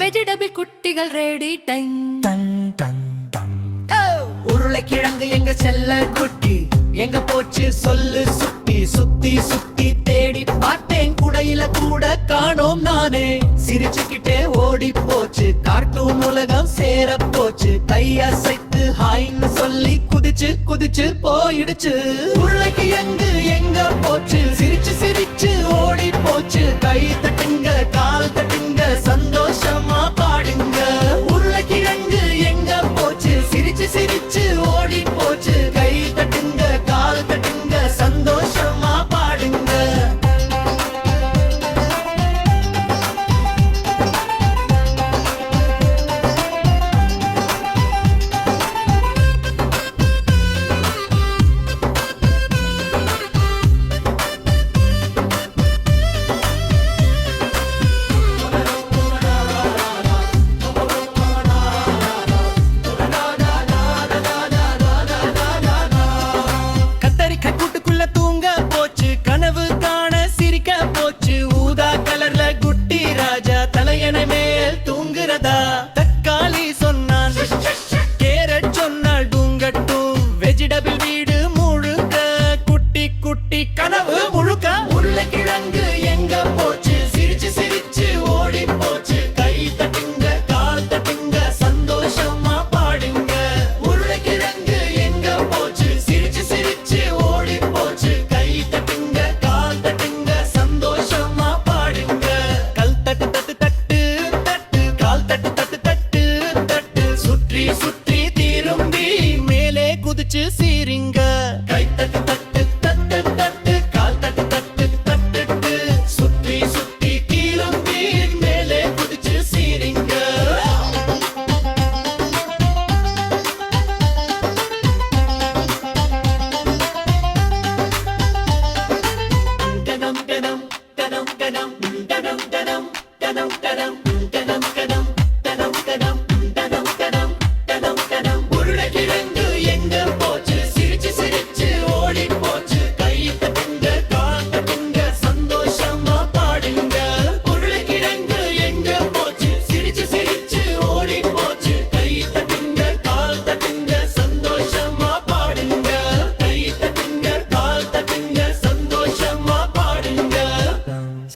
Vegetable குட்டிகள் ready time. உருளைக்கிழங்கு எங்க செல்ல குட்டி எங்க போச்சு சொல்லு சுட்டி சுத்தி சுத்தி தேடி பார்த்தேன் குடையில கூட காணோம் நானே சிரிச்சுக்கிட்டே ஓடி போச்சு கார்ட்டூன் உலகம் சேர போச்சு கையசைத்து ஹாய்ன்னு சொல்லி குதிச்சு குதிச்சு போயிடுச்சு உருளைக்கிழங்கு எங்க போச்சு சிரிச்சு சிரிச்சு ஓடி போச்சு கை தட்டுங்க கால் தட்டுங்க சந்தோஷம்